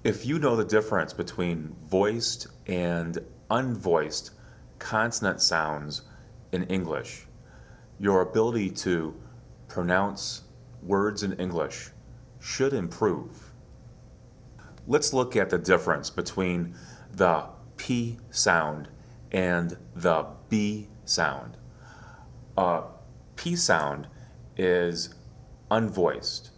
If you know the difference between voiced and unvoiced consonant sounds in English, your ability to pronounce words in English should improve. Let's look at the difference between the P sound and the B sound. P sound is unvoiced.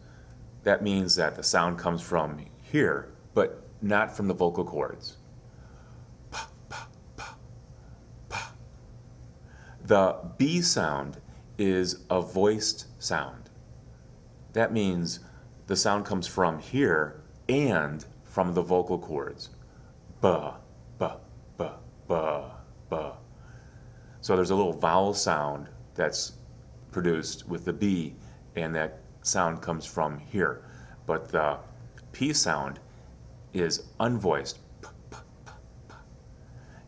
That means that the sound comes from here, but not from the vocal cords. Pa, pa, pa, pa. The B sound is a voiced sound. That means the sound comes from here and from the vocal cords. Ba, ba, ba, ba, ba. So there's a little vowel sound that's produced with the B, and that sound comes from here. But the P sound is unvoiced. P, p, p, p.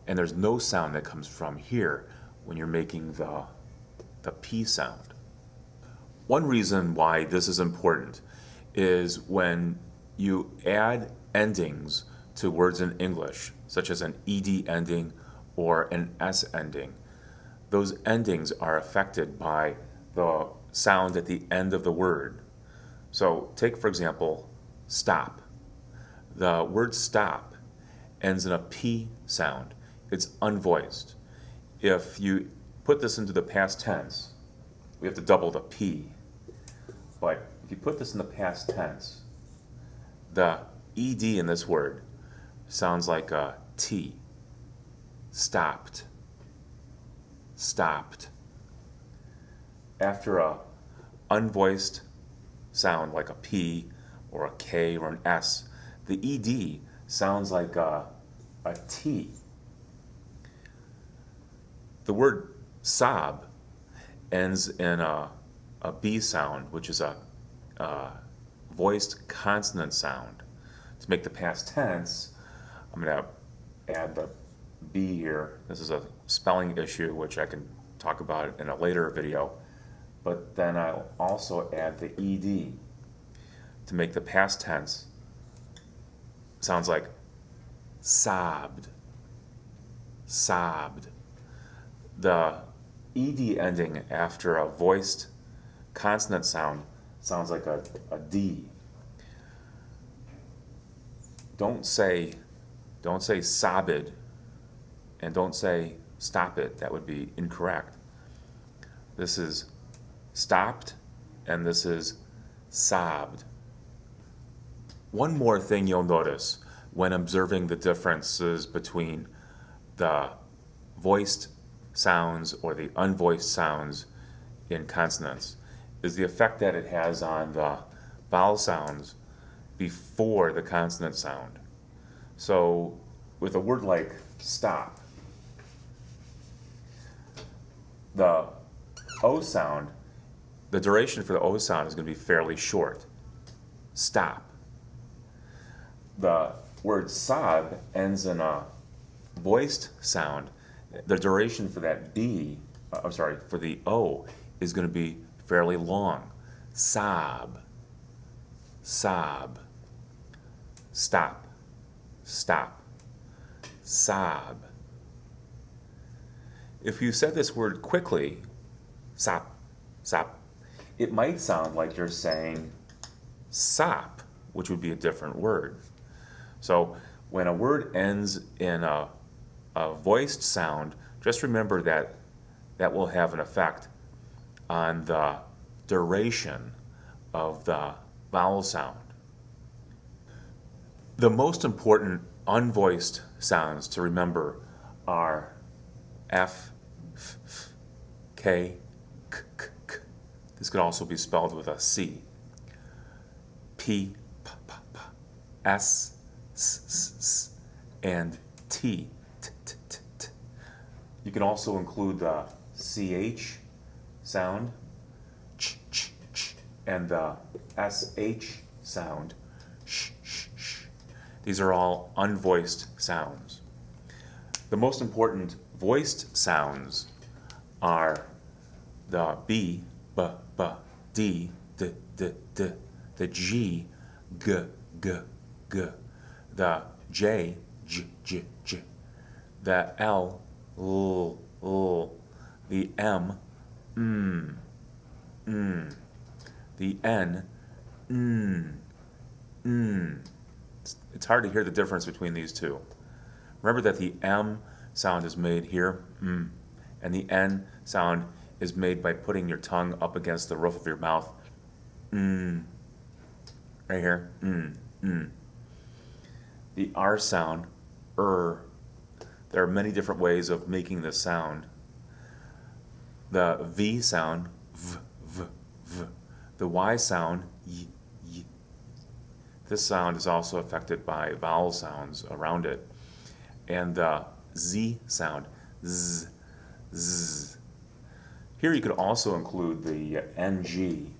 And there's no sound that comes from here when you're making the P sound. One reason why this is important is when you add endings to words in English, such as an ed ending or an s ending. Those endings are affected by the sound at the end of the word. So take, for example, stop. The word stop ends in a P sound. It's unvoiced. If you put this into the past tense, we have to double the P. But if you put this in the past tense, the ed in this word sounds like a T. Stopped. Stopped. After a unvoiced sound like a P or a K or an S, the ed sounds like a T. The word sob ends in a B sound, which is a voiced consonant sound. To make the past tense, I'm going to add the B here. This is a spelling issue, which I can talk about in a later video. But then I'll also add the ed to make the past tense. Sounds like sobbed. Sobbed. The ed ending after a voiced consonant sound sounds like a D. Don't say sobbed, and don't say stop it. That would be incorrect. This is stopped, and this is sobbed. One more thing you'll notice when observing the differences between the voiced sounds or the unvoiced sounds in consonants is the effect that it has on the vowel sounds before the consonant sound. So with a word like stop, the O sound, the duration for the O sound is going to be fairly short. Stop. The word sob ends in a voiced sound. The duration for that for the O is going to be fairly long. Sob. Sob. Stop. Stop. Sob. If you said this word quickly, sop, sop, it might sound like you're saying sop, which would be a different word. So when a word ends in a voiced sound, just remember that that will have an effect on the duration of the vowel sound. The most important unvoiced sounds to remember are F, F, F, K, K, K, K. This could also be spelled with a C. P, P, P, P, S, S, S, S, and T, T, T, T, T. You can also include the CH sound, ch, ch, ch, and the SH sound, sh, sh, sh. These are all unvoiced sounds. The most important voiced sounds are the B, B, B, D, D, D, D, the G, G, G, G, The J, j, j, j. The L, l, l. The M, The N, It's hard to hear the difference between these two. Remember that the M sound is made here, and the N sound is made by putting your tongue up against the roof of your mouth. Right here. The R sound, There are many different ways of making this sound. The V sound, v, v, v. The Y sound, y, y. This sound is also affected by vowel sounds around it. And the Z sound, z, z. Here you could also include the NG,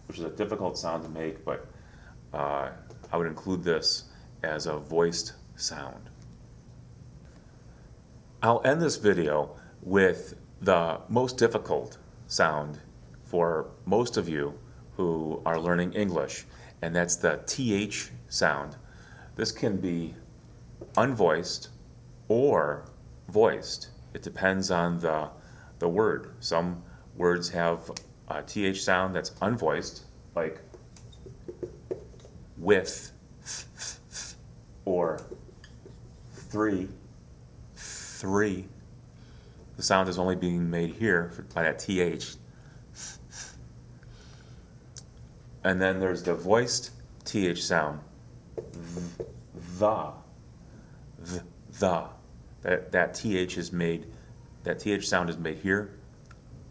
which is a difficult sound to make, but I would include this as a voiced sound. I'll end this video with the most difficult sound for most of you who are learning English, and that's the TH sound. This can be unvoiced or voiced. It depends on the word. Some words have a TH sound that's unvoiced, like with, or three. The sound is only being made here by that TH. And then there's the voiced TH sound, the. That TH is made, that TH sound is made here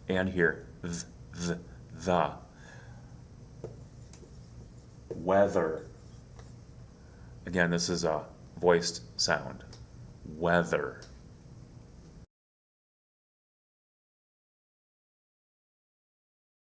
and here, the. Weather. Again, this is a voiced sound, weather.